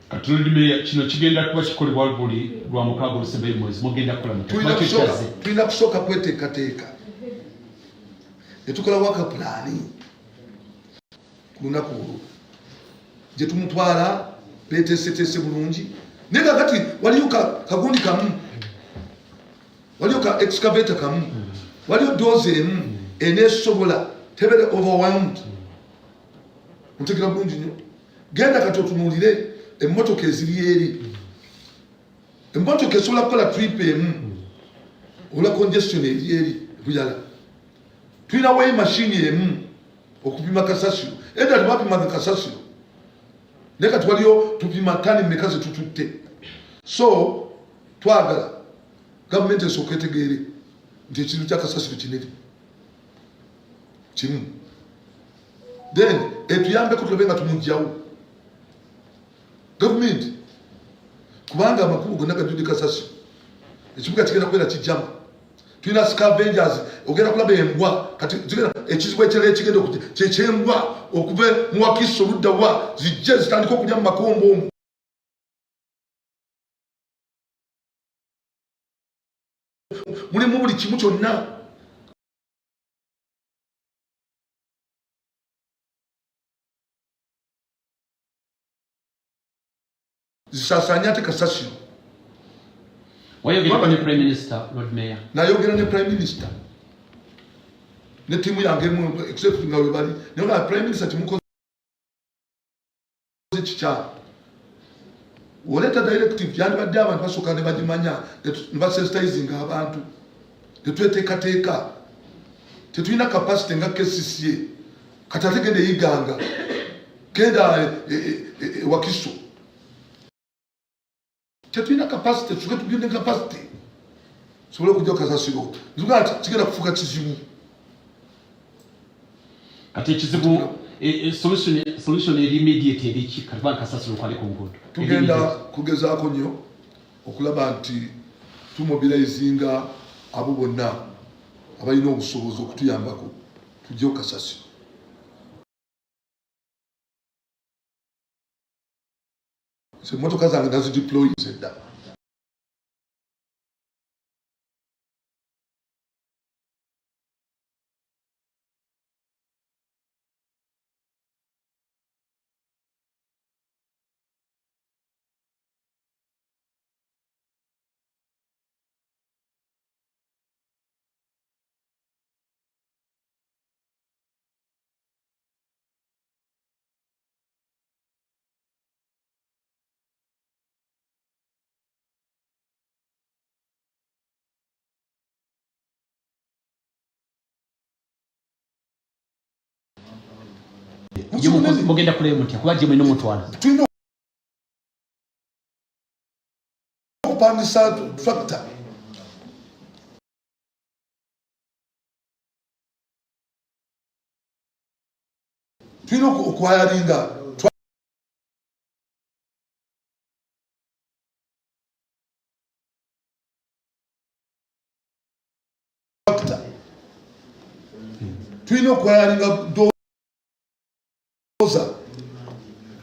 katulime kino kigenda kuba kikolebwa buli lwa mukaaga olusembe mwezi mugenda kukola tulina kusooka kweteekateeka ne tukola waka pulaani ku lunaku olwo gye tumutwala beeteeseteese bulungi naye kakati waliyo kagundi kamu waliyo ka excavator kamu waliyo doozi emu eneesobola tebere overwhelmed mutegeera bulungi nnyo genda kati otunuulire emmotoka eziri eri emmotoka esobola kukola trip emu olwa congestion eri eri buyala tulinawo emashini emu okupima kasasiro edda tebapimanga kasasiro naye kati waliyo tupima tani mmeka zetututte so twagala gavumenti esooka etegeere nti ekintu kya kasasiro kinene kimu then etuyambeko tulabe nga tumugjawo gavumenti kubanga amakulu gonna gajjudde kasasiro ekibuga kigenda kubeera kijjama tulina scavengers ogenda kulaba embwa kati ekizibu ekirala ekigenda kyekyembwa okuva mu Wakiso oludda wa zijje zitandika okulya mu makombo omwo mulimu buli kimu kyonna zisaasanya ate kasasiro wayogera ne Prime Minister Lord Mayor nayogera ne Prime Minister ne timu yange executive nga we bali naye nga Prime Minister timukoze kikyalo oleta directive yandibadde abantu basooka ne bagimanya ne basensitizing abantu tetweteekateeka tetulina capacity nga KCCA kati ate genda eyiganga genda Wakiso tetulina capacity tusuke tugende capacity sobole okujja kasasiro nzuga ati kigenda kufuuka kizibu ate ekizibu solution eri immediate eri ki kati kasasiro kwali ku nguudo tugenda kugezaako nnyo okulaba nti tumobilizinga abo bonna abalina obusobozi okutuyambako tujjeho kasasiro emmotoka zange nazideploy zedda mugenda kuleba mutya kuba gye mulina omutwala tulina okupangisa tractor tulina okwayalinga tractor tulina okwayalinga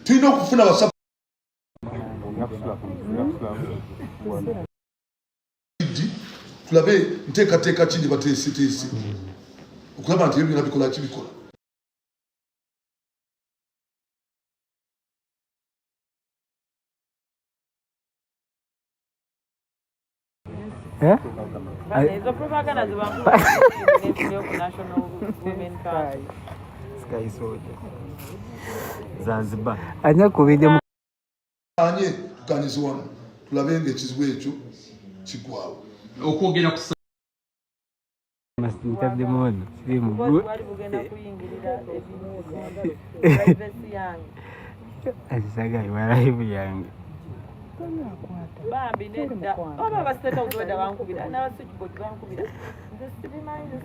tulina okufuna wasa tulabe nteekateeka kindi bateeseteese okulaba nti ebyona bikola kibikola ezo propaganda zibamu national women party Zanzibar anya kubide anye tukanizi wano tulabe ng'ekizibu ekyo kigwawo okwogera ku masintadde mono simu bali bugenda kuyingirira privacy yange azisaga live yange bambi nedda oba baseta uzweda bankubira n'abasujjibot bankubira nze sibimanyi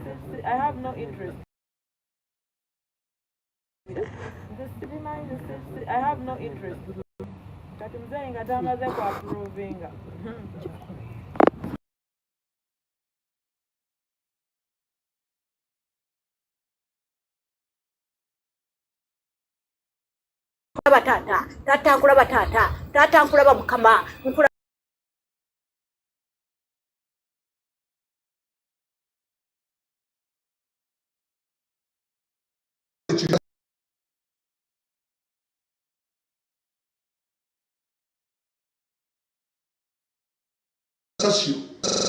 I have no interest I have no interest. Kati mzee nga tamaze kwa approvinga. batata tata nkulaba tata nkulaba mukama nkulaba sasio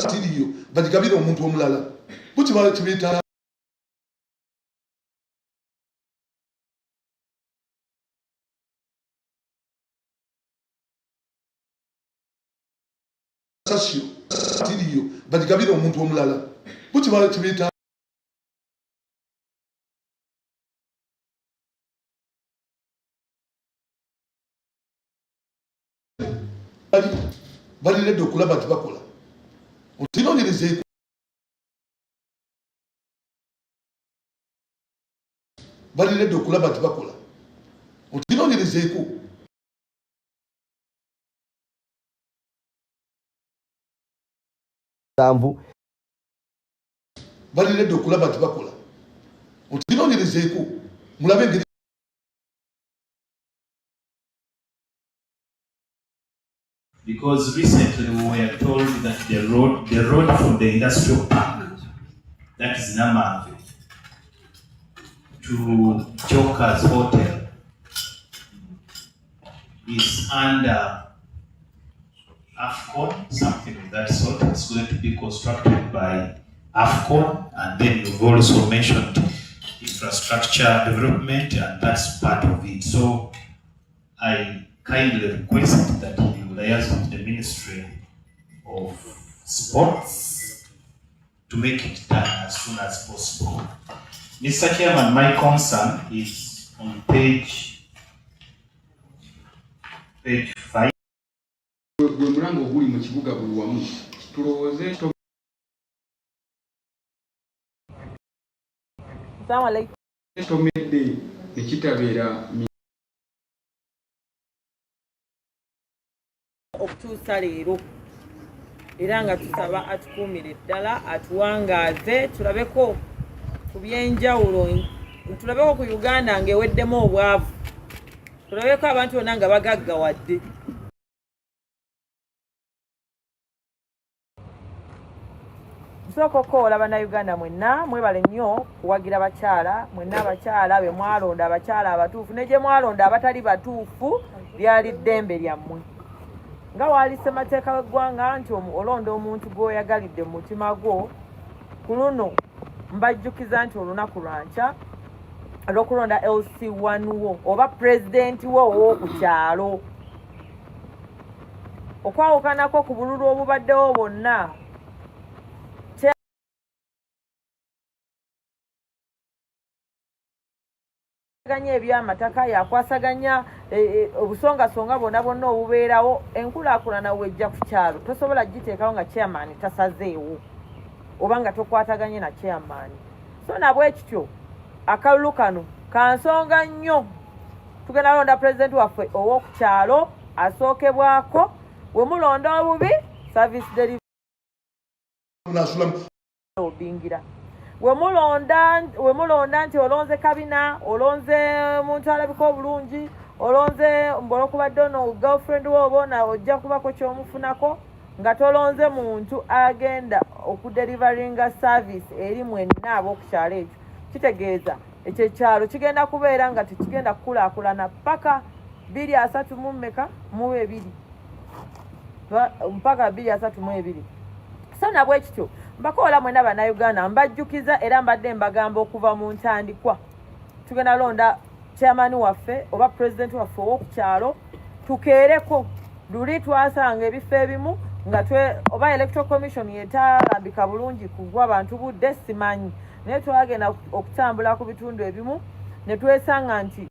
tiriyo bagigabira omuntu omulala bukimala kibita sasio tiriyo bagigabira omuntu omulala bukimala kibita baliredde okulaba nti bakola otinoonyerezeeko baliredde okulaba nti bakola otinoonyerezeeko baliredde okulaba nti bakola otinoonyerezeeko mulabe engeri because recently we were told that the road from the industrial park, that is Namave, to Joker's Hotel is under AFCON, something of that sort. It's going to be constructed by AFCON, and then you've also mentioned infrastructure development, and that's part of it. So I kindly request that you liaise with the Ministry of Sports to make it done as soon as possible. Mr. Chairman, my concern is on page 5. Gwe mulango guli mu kibuga buli wamu tulowooze tomedde ne kitabeera okutuusa leero era nga tusaba atukuumire ddala atuwangaaze tulabeko ku byenjawulo tulabeko ku Uganda ng'eweddemu obwavu tulabeko abantu bonna nga bagaggawadde nsooka okukoola bannayuganda mwenna mwebale nnyo kuwagira bakyala mwenna abakyala be mwalonda abakyala abatuufu ne gye mwalonda abatali batuufu lyali ddembe lyammwe nga waali ssemateeka w'eggwanga nti olonda omuntu gw'oyagalidde mu mutima gwo ku luno mbajjukiza nti olunaku lwankya olw'okulonda LC1 wo oba pulezidenti wo ow'oku kyalo okwawukanako ku bululu obubaddewo bwonna ganya ebyamataka yakwasaganya obusongasonga bwonna obubeerawo enkulaakulana wejja ku kyalo tosobola giteekawo nga chairman tasazeewo oba nga tokwataganye na chairman so nabwe kityo akalulu kano kansonga nnyo tugenda londa pulezidenti waffe ow'oku kyalo asookebwako we mulonda obubi service delivery obingira we mulonda nti olonze kabina olonze muntu alabika obulungi olonze olwokubadde ono girlfriend wooba na ojja kubako kyomufunako nga tolonze muntu agenda okudelivaringa service eri mwenna ab'okukyalo ekyo kitegeeza ekyo ekyalo kigenda kubeera nga tekigenda kukulaakulana paka 232 mpaka 232 so nabwe kityo mbakoola mwena bannayuganda mbajjukiza era mbadde mbagamba okuva mu ntandikwa tugenda londa chairman waffe oba pulezidenti waffe ow'okukyalo tukeereko luli twasanga ebifo ebimu nga oba electoral commission yetalambika bulungi kugwa abantu budde simanyi naye twagenda okutambula ku bitundu ebimu ne twesanga nti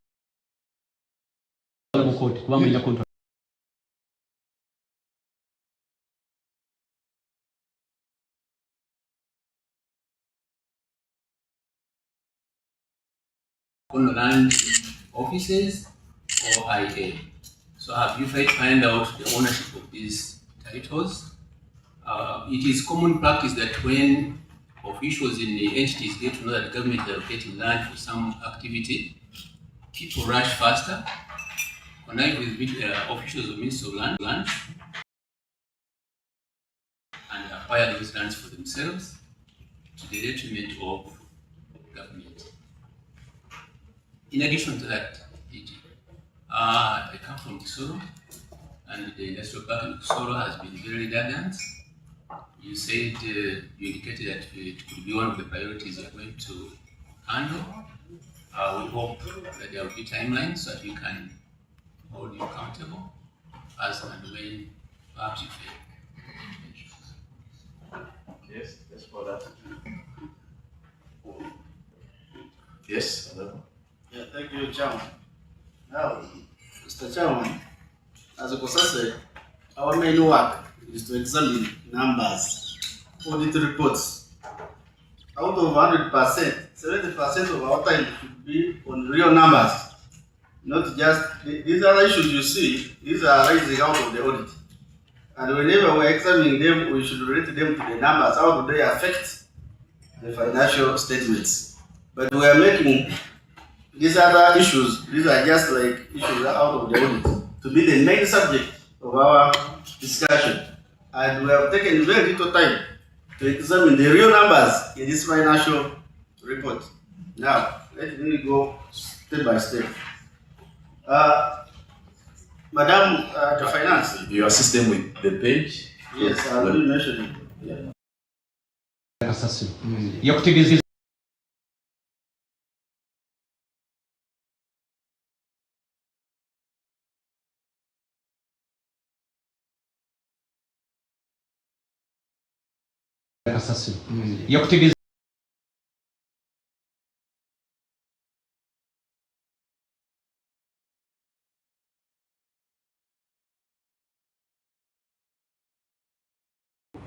on land offices or IA. So have you tried to find out the ownership of these titles? It is common practice that when officials in the entities get to know that the government is allocating land for some activity, people rush faster connive with officials of Ministry of Land and acquire those lands for themselves to the detriment of government. In addition to that, I come from Kisoro, and the industrial park in Kisoro has been very redundant. You said, you indicated that it could be one of the priorities you are going to handle. We hope that there will be timelines so that we can hold you accountable as and when perhaps you fail. Yes, that's for that. Yes, yeah, thank you, Chairman. Now, Mr. Chairman, as a processor, our main work is to examine numbers, audit reports. Out of 100%, 70% of our time should be on real numbers, not just these other issues you see. These are rising out of the audit, and whenever we're examining them, we should relate them to the numbers. How do they affect the financial statements? But we are making these other issues, these are just like issues out of the audit, to be the main subject of our discussion. And we have taken very little time to examine the real numbers in this financial report. Now, let me go step by step. Madam, the finance. you assist them with the page? Yes, I will mention it. Yeah. yakutegeeza yakutegeeza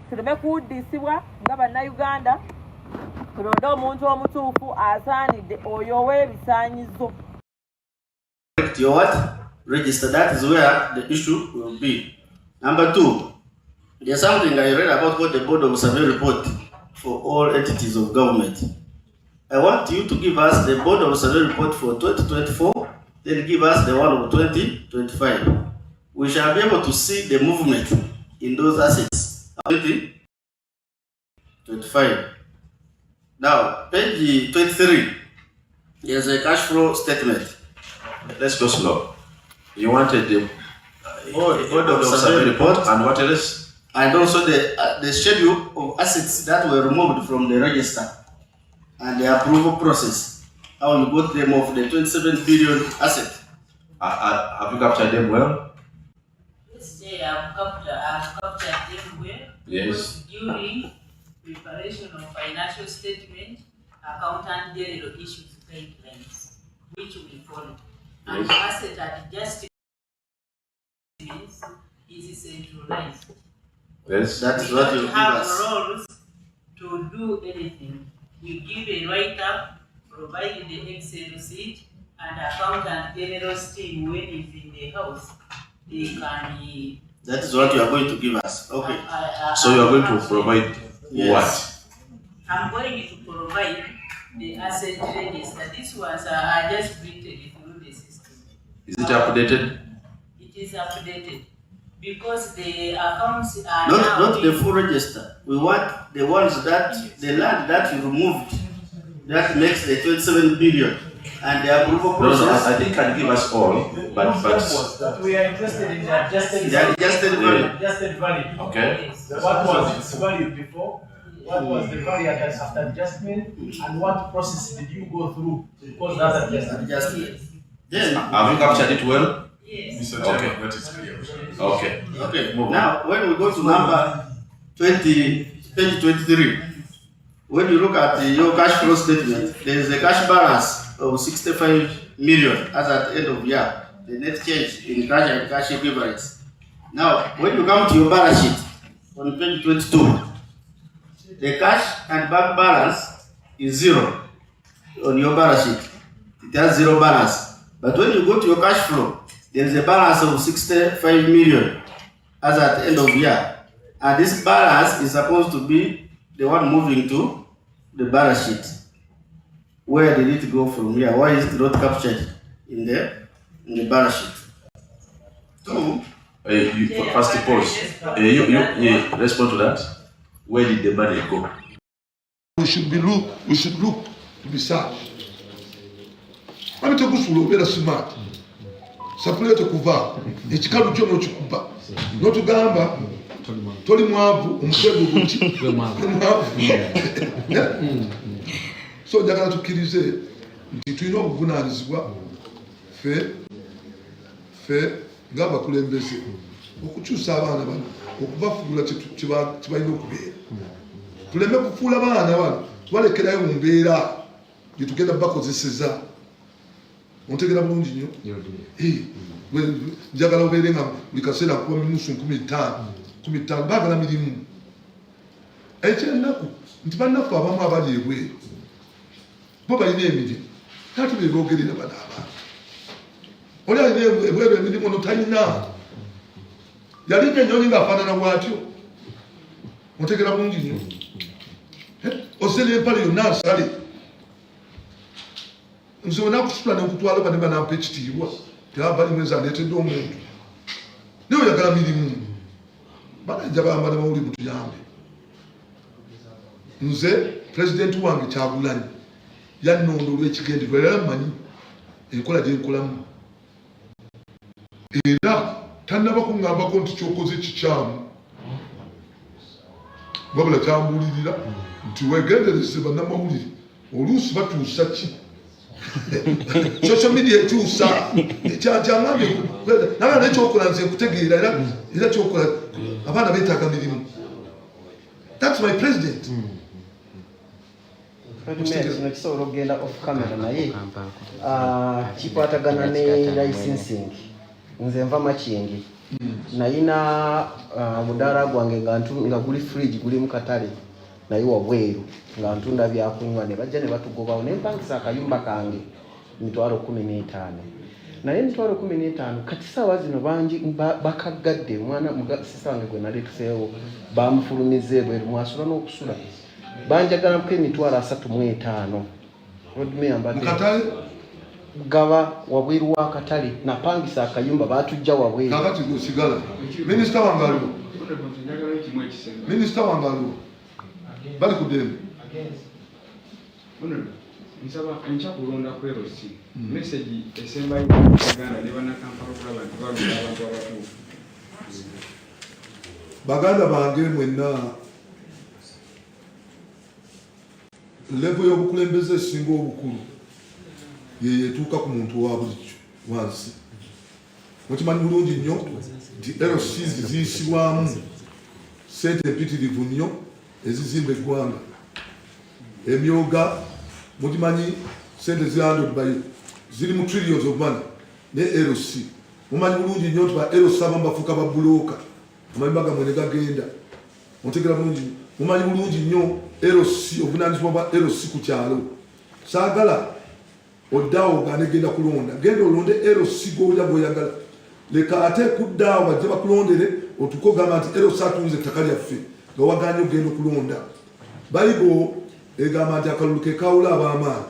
tuleme kuwuddisibwa nga bannayuganda, tulonde omuntu omutuufu asaanidde oyo ow'ebisaanyizo. Your what? Register. That is where the issue will be. Number two, there's something I read about what the Board of Survey report for all entities of government. I want you to give us the Board of Survey report for 2024, then give us the one of 2025. We shall be able to see the movement in those assets. 2025. Now, page 23, there's a cash flow statement. Let's go slow. You wanted the Board of Survey report and what else? And also the schedule of assets that were removed from the register and the approval process. How you got them off the 27 billion asset. Have you captured them well? Yes, I've captured them well. Yes. During preparation of financial statement, accountant general issues guidelines, which we follow. And asset adjustments is centralized. Yes. That is what you give have us. roles to do anything. We give a write-up, provide the Excel sheet, and accountant general's team, when it's in the house, they can be. That is what you are going to give us. Okay. So you are going to provide what? I'm going to provide the asset register. These ones are just printed through the system. Is it updated? It is updated because the accounts are Not the full register. We want the ones that the land that you removed that makes the 27 billion and the approval process. No, I think can give us all, but we are interested in the adjusted value. Adjusted value. Okay. What was its value before? What was the value after adjustment? And what process did you go through because that adjustment? Then have you captured it well? Yes. Mr. Chairman, that is clear. Okay. Okay. Now, when we go to number 20, page 23, when you look at your cash flow statement, there is a cash balance of 65 million as at the end of year. The net change in cash and cash equivalents. Now, when you come to your balance sheet on page 22, the cash and bank balance is zero on your balance sheet. It has zero balance. But when you go to your cash flow, there is a balance of 65 million as at the end of year. And this balance is supposed to be the one moving to the balance sheet. Where did it go from here? Why is it not captured in the balance sheet? Two, First pause. You respond to that. Where did the money go? We should look to be sad. I'm talking about better smart. Sapulete kuva. Ekikalu kyo no kikuba. No tugamba toli mwavu omutego guti. So njagala tukirize nti tulina okuvunaanyizibwa fe ng'abakulembeze okukyusa abaana bano okubafuula kyebalina okubeera. Tuleme kufuula abaana bano tubalekerayo mu mbeera gye tugenda bakozeseza. Ontegera bulungi nnyo. Njagala obeere nga buli kaseera nkuba minusu 15 baagala mirimu. Ekyennaku nti bannaffe abamu abali ebweru bo balina emirimu ate be boogerera bano abaana. Oli alina ebweru emirimu ono talina. Yalinga ennyonyi ng'afaanana bw'atyo. Ontegera bulungi nnyo. Ose n'empale yonna asale. Nze onakusula n'okutwala bane banampa ekitiibwa Balimwezo aleetedde omuntu naye oyagala mirimu banajja bambala mawulire mutuyambe. Nze pulezidenti wange Kyagulanyi yannondo olw'ekigendererwa era mmanyi enkola gye nkolamu era tannaba kuŋŋambako nti kyokoze kikyamu wabula kyambuulirira nti weegendereze bannamawulire oluusi batuusa ki social media ekyusa ekyakyangambye naye nekyokola nze nkutegeera era kyokola abaana beetaaga mirimu. That's my president. Kino kisobola okugenda off camera naye kikwatagana ne licensing. Nze nva Makingi nayina mudaala gwange nga guli fridge guli mu katale naye wabweru nga ntunda byakunywa ne bajja ne batugobawo ne mpangisa akayumba kange $15,000 naye $15,000 kati saawa zino bangi bakaggadde. Omwana sisa wange gwe nali tuseewo bamufulumiza ebweru mwasula n'okusula banjagala ko $35,000 rodmeya mbadde gaba wabweru w'akatale napangisa akayumba batujja wabweru. Kakati gusigala minisita wange aliwo bali ku ddembe. Nsaba enkya kulonda ku LC message esembayo Uganda ne bannakampala okulaba nti balonda abantu abatuufu. Baganda bange mwenna level y'obukulembeze esinga obukulu yeetuuka ku muntu wa bulijjo wansi. Mukimanyi bulungi nnyo nti LCs ziyisibwamu ssente empitirivu nnyo ezizimba eggwanga. Emyoga mukimanyi ssente ziri mu trillions of money ne LC. Mumanyi bulungi nnyo nti ba LC abamu bafuuka ba bulooka amayumba gamwe ne gagenda. Ontegera bulungi. Mumanyi bulungi nnyo LC obuvunaanyizibwa bwa LC ku kyalo. Saagala oddaawo ganegenda kulonda genda olonde LC gw'olya gw'oyagala. Leka ate kuddaawo bajja bakulondere otuko gamba nti LC atunze ettaka lyaffe nga waganye ogenda okulonda. Bayibuli egamba nti akalulu ke kawula ab'amaanyi.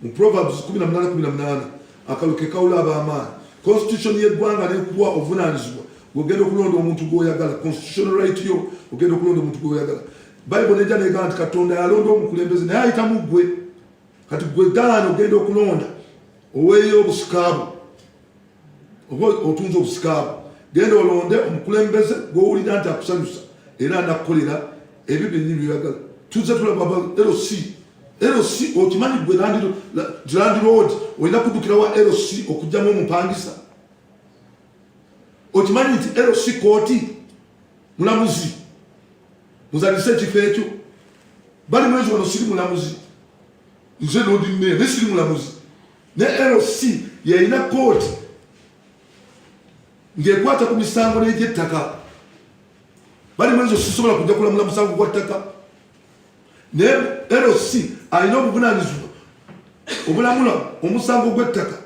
Mu Proverbs 18:18 akalulu ke kawula ab'amaanyi. Constitution y'eggwanga n'ekuwa obuvunaanyizibwa ogenda okulonda omuntu gw'oyagala. Constitutional right yo ogenda okulonda omuntu gw'oyagala. Bayibuli nejja negamba nti Katonda yalonda omukulembeze naye ayitamu ggwe. Kati ggwe ddaani ogenda okulonda oweeyo obusikaabu oba otunze obusikaabu. Genda olonde omukulembeze gw'owulira nti akusanyusa era anakukolera ebyo byennyini byoyagala. Tuzze tulaba LC okimanyi ggwe landlord olina kuddukirawa LC okugyamu omupangisa. Okimanyi nti LC kooti mulamuzi muzalise ekifo ekyo. Balimwezo wano siri mulamuzi nze n'odi mmeya ne siri mulamuzi ne LC yalina kooti ng'ekwata ku misango n'egy'ettaka. Balimwezo sisobola kujja kulamula musango gwa ttaka. Ne LC alina obuvunaanyizibwa obulamula omusango gw'ettaka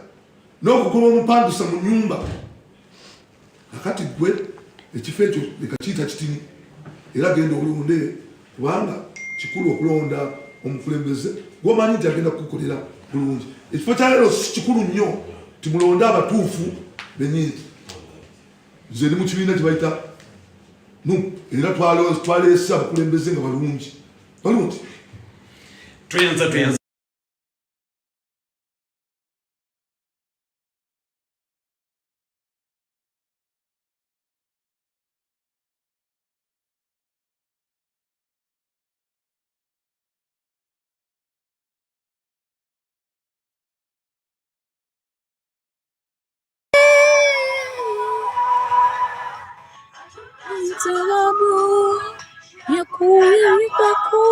n'okugoba omupangisa mu nnyumba. Akati ggwe ekifo ekyo leka kiyita kitini era genda olonde kubanga kikulu okulonda omukulembeze gw'omanyi nti agenda kukukolera bulungi. Ekifo kya LC kikulu nnyo timulonde abatuufu benyini. nze ndi mu kibiina kye bayita NUP era twaleese abakulembeze nga balungi balungi tuyenza sababu ya kuiba kwako.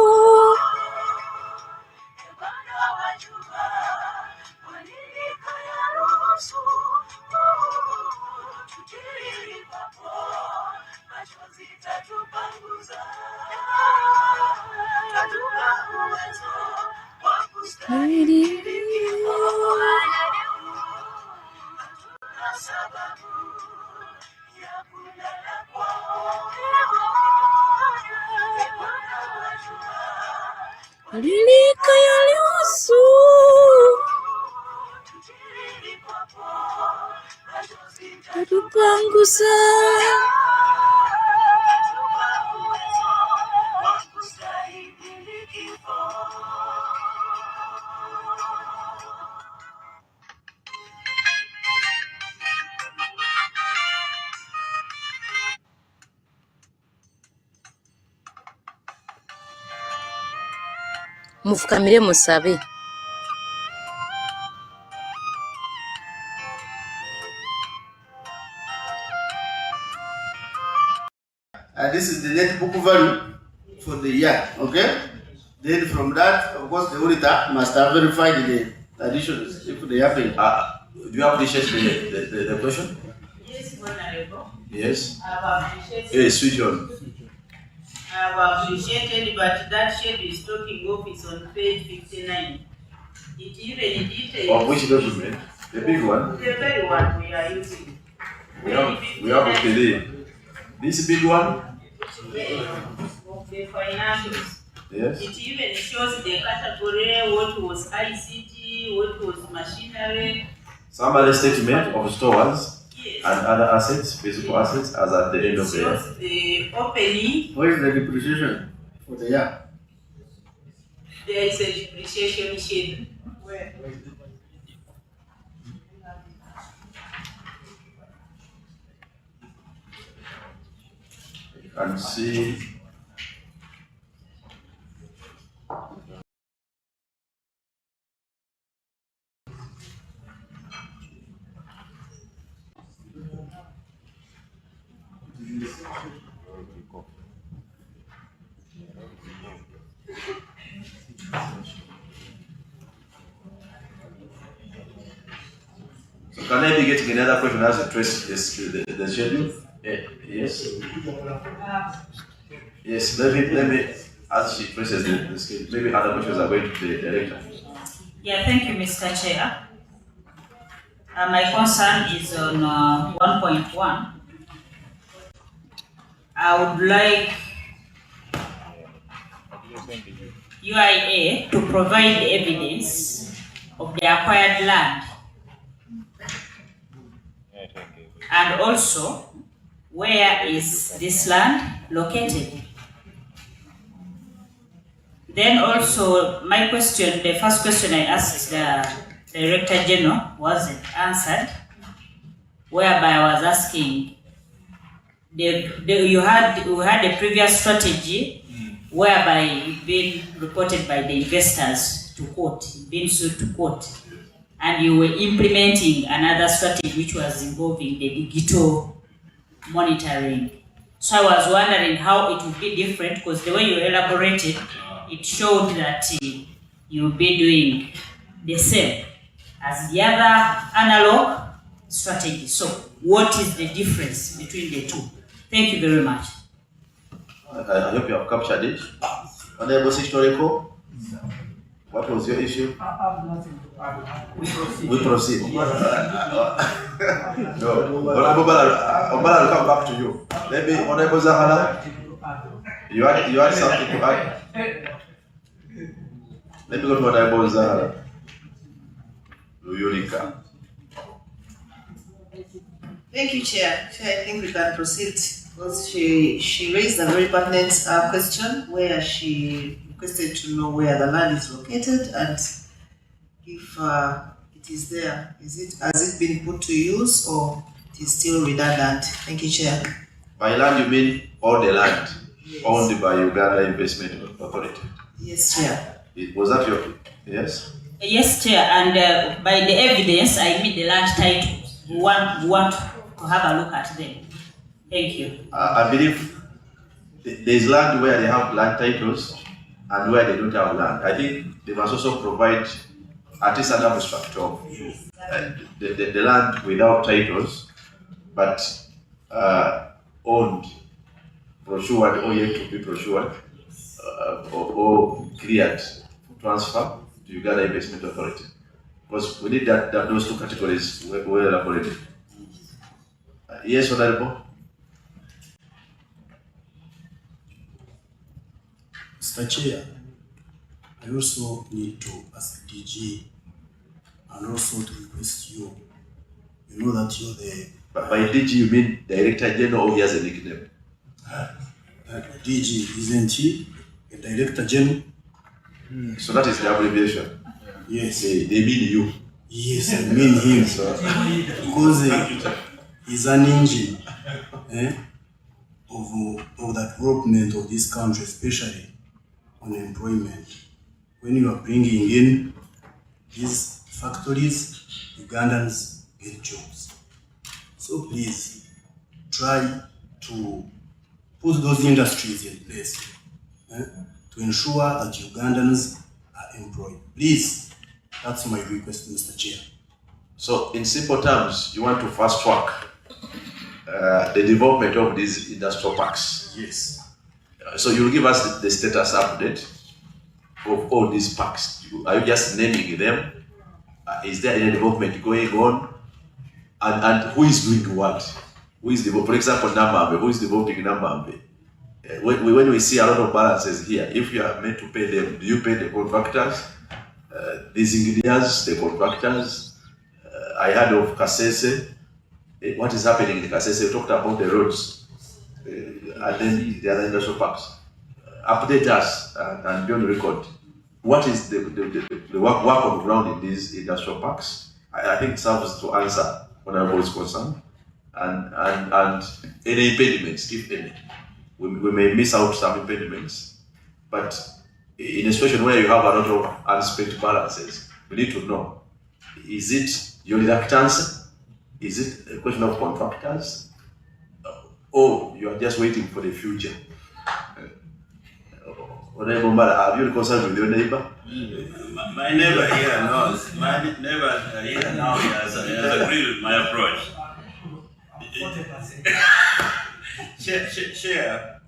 Alilika yalihusu tatupangusa mufukamire musabe. This is the net book value for the year, okay? Then from that, of course, the auditor must have verified the additions if they happen. Do you appreciate the question? Yes, Honorable. Yes. I've appreciated. Yes, switch on. I've appreciated, but that schedule is talking of is on page 59. It even details. Of which document? The big one? The very one we are using. We have a PD. This big one? Of the financials. Yes. It even shows the category, what was ICT, what was machinery. Summary statement of stores and other assets, physical assets, as at the end of the year. Shows the opening. What is the depreciation for the year? There is a depreciation schedule. Where? You can see. So can I be getting another question as to trace the schedule? Yes. Yes, let me as she traces the schedule. Maybe other questions are going to the director. Yeah, thank you, Mr. Chair. My concern is on 1.1. I would like UIA to provide the evidence of the acquired land and also where is this land located. Then also my question, the first question I asked the Director General wasn't answered, whereby I was asking, we had a previous strategy whereby it's been reported by the investors to court, been sued to court, and you were implementing another strategy which was involving the digital monitoring. So I was wondering how it would be different, because the way you elaborated, it showed that you'll be doing the same as the other analog strategy. So what is the difference between the two? Thank you very much. I hope you have captured it. Honorable Historical, what was your issue? I have nothing to add. We proceed. No, Honorable I'll come back to you. Maybe Honorable Zahala, you had something to add? Let me go to Honorable Zahala. Eureka. Thank you, Chair. Chair, I think we can proceed because she raised a very pertinent question where she requested to know where the land is located and if it is there. Has it been put to use or it is still redundant? Thank you, Chair. By land, you mean all the land owned by Uganda Investment Authority? Yes, Chair. Was that your, yes? Yes, Chair, and by the evidence, I mean the land titles. We want to have a look at them. Thank you. I believe there is land where they have land titles and where they don't have land. I think they must also provide at least another structure of the land without titles, but owned, procured, or yet to be procured, or cleared for transfer to Uganda Investment Authority. Because we need that those two categories well elaborated. Yes, Honorable. Mr. Chair, I also need to ask DG and also to request you. You know that you're the... By DG you mean Director General or he has a nickname? DG, isn't he? A Director General? So that is the abbreviation? Yes. They mean you? Yes, I mean him. Because he's an engine of the development of this country, especially on employment. When you are bringing in these factories, Ugandans get jobs. So please try to put those industries in place to ensure that Ugandans are employed. Please, that's my request, Mr. Chair. So in simple terms, you want to fast track the development of these industrial parks? Yes. So you'll give us the status update of all these parks. Are you just naming them? Is there any development going on? And who is doing what? Who is developing? For example, Namambe. Who is developing Namambe? When we see a lot of balances here, if you are meant to pay them, do you pay the contractors, these engineers, the contractors? I heard of Kasese. What is happening in Kasese? We talked about the roads and then the other industrial parks. Update us and be on record. What is the work on the ground in these industrial parks? I think it serves to answer whatever is concerned. And any impediments, if any. We may miss out some impediments, but in a situation where you have a lot of unspent balances, we need to know, is it your reluctance? Is it a question of contractors? Or you are just waiting for the future? Honorable Mara, have you reconciled with your neighbor? My neighbor here knows. My neighbor here now has agreed with my approach. Share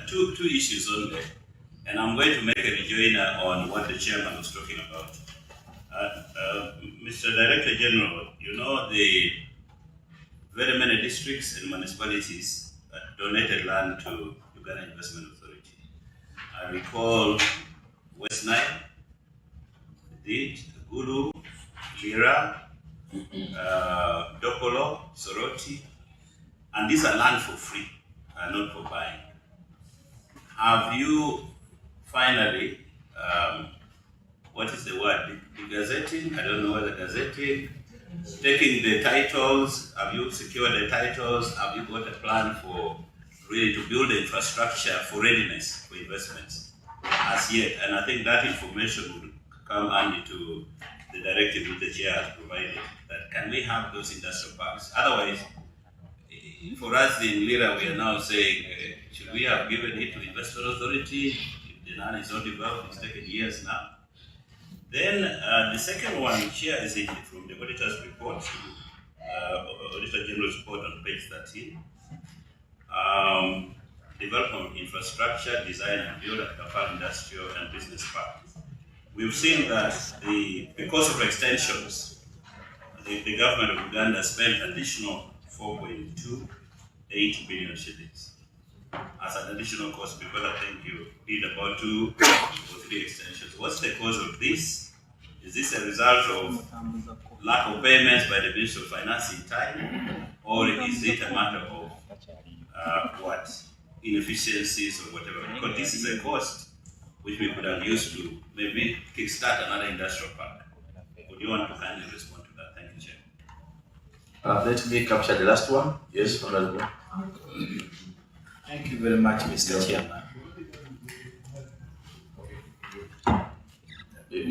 two issues only, and I'm going to make a rejoinder on what the chairman was talking about. Mr. Director General, you know the very many districts and municipalities donated land to Uganda Investment Authority. I recall West Nile, Audit, Gulu, Lira, Dokolo, Soroti, and these are land for free, not for buying. Have you finally, what is the word, gazetting? I don't know whether gazetting, taking the titles, have you secured the titles? Have you got a plan for really to build the infrastructure for readiness for investments? As yet, and I think that information will come handy to the directive which the chair has provided, that can we have those industrial parks? Otherwise, for us in Lira, we are now saying, should we have given it to Investment Authority? If the land is not developed, it's taken years now. Then the second one, Chair, is from the auditor's report, Auditor General's report on page 13. Development of infrastructure, design and build a Kafar industrial and business park. We've seen that because of extensions, the government of Uganda spent additional 4.28 billion shillings as an additional cost, because I think you did about 2 or 3 extensions. What's the cause of this? Is this a result of lack of payments by the Ministry of Finance in time? or is it a matter of inefficiencies or whatever? Because this is a cost which we could have used to maybe kickstart another industrial park. Would you want to kindly respond to that? Thank you, Chair. Let me capture the last one. Yes, Honorable. Thank you very much, Mr. Chairman.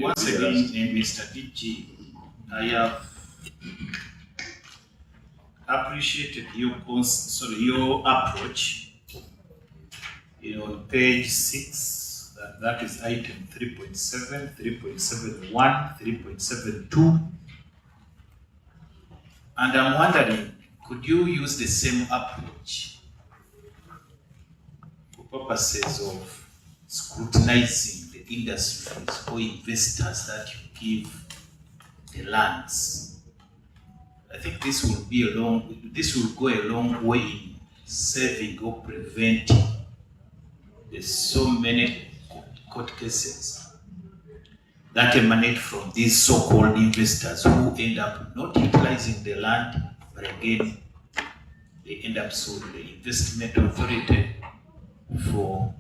Once again, Mr. DG, I have appreciated your approach. On page 6, that is item 3.7, 3.71, 3.72. And I'm wondering, could you use the same approach for purposes of scrutinizing the industries or investors that you give the lands? I think this will go a long way in saving or preventing so many court cases that emanate from these so-called investors who end up not utilizing the land, but again, they end up suing the investment authority for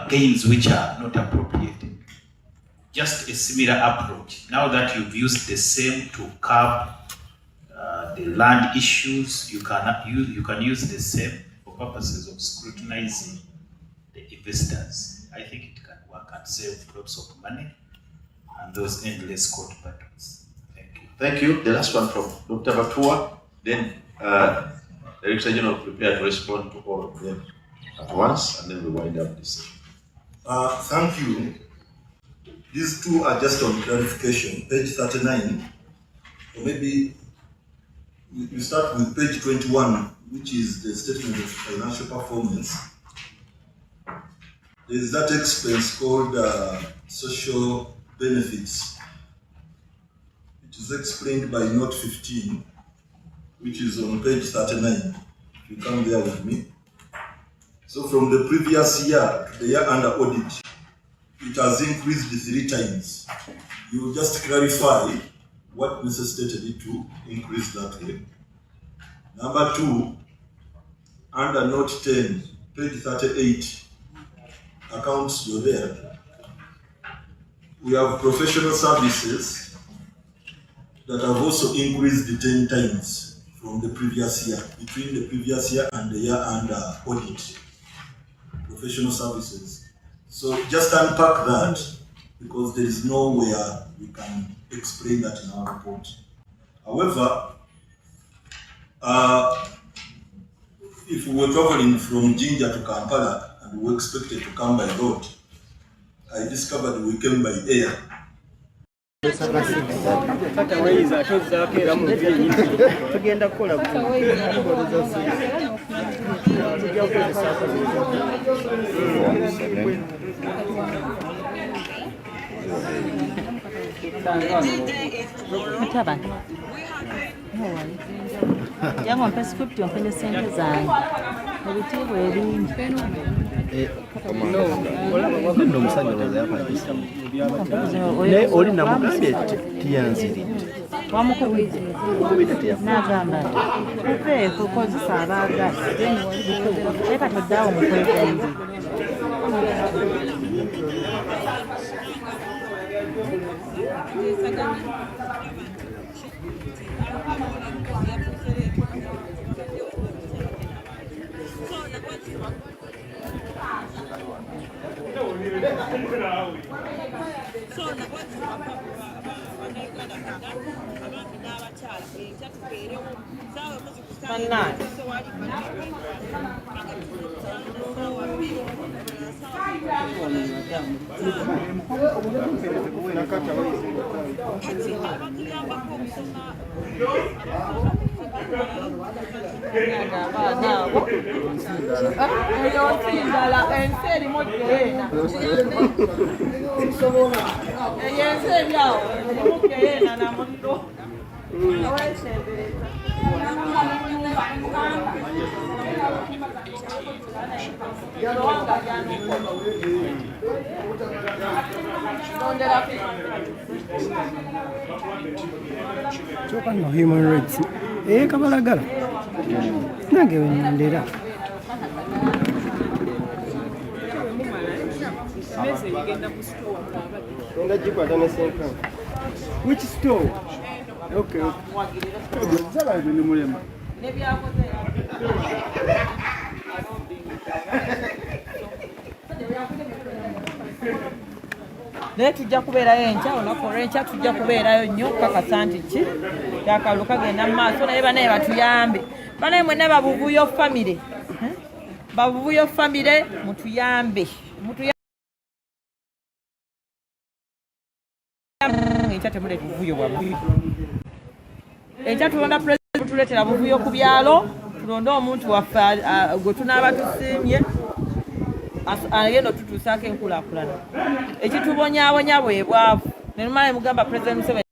gains which are not appropriate. Just a similar approach. Now that you've used the same to curb the land issues, you can use the same for purposes of scrutinizing the investors. I think it can work and save lots of money and those endless court battles. Thank you. Thank you. The last one from Dr. Batua. Then the Director General prepared to respond to all of them at once, and then we wind up this session. Thank you. These two are just on clarification. Page 39, or maybe we start with page 21, which is the statement of financial performance. There is that expense called social benefits. It is explained by note 15, which is on page 39. If you come there with me. So from the previous year to the year under audit, it has increased 3 times. You just clarify what necessitated it to increase that way. Number 2, under note 10, page 38, accounts, you're there. We have professional services that have also increased 10 times from the previous year, between the previous year and the year under audit. Professional services. So just unpack that, because there is nowhere we can explain that in our report. However, if we were traveling from Jinja to Kampala and we were expected to come by road, I discovered we came by air. Yangu mpesi 50 mpende sente zangu. Ebitiibwa ebingi. Ndo musajja olowooza yakwatisa. Naye oli namugambye tiyanziridde. Wamukubidde. N'agamba nti kuveeko kozesa abaagasi. Leka toddaawo mukwekenze. Choka no human rights. Kabalagala. Nange wendera. Which store? Okay. naye tujja kubeerayo enkya olunaku olw'enkya tujja kubeerayo nnyo kakasa nti ki akalulu kagenda mu maaso naye banaye batuyambe banaye mwenna babuvuyo famire babuvuyo famire mutuyambe enkya temule buvuyo bwabuvuyo enkya tulonda pulezidenti tuleetera buvuyo ku byalo tulonde omuntu waffe gwe tunaaba tusiimye agenda otutuusaako enkulaakulana ekitubonyaabonya bwe bwavu ne lumala mugamba pulezidenti Museveni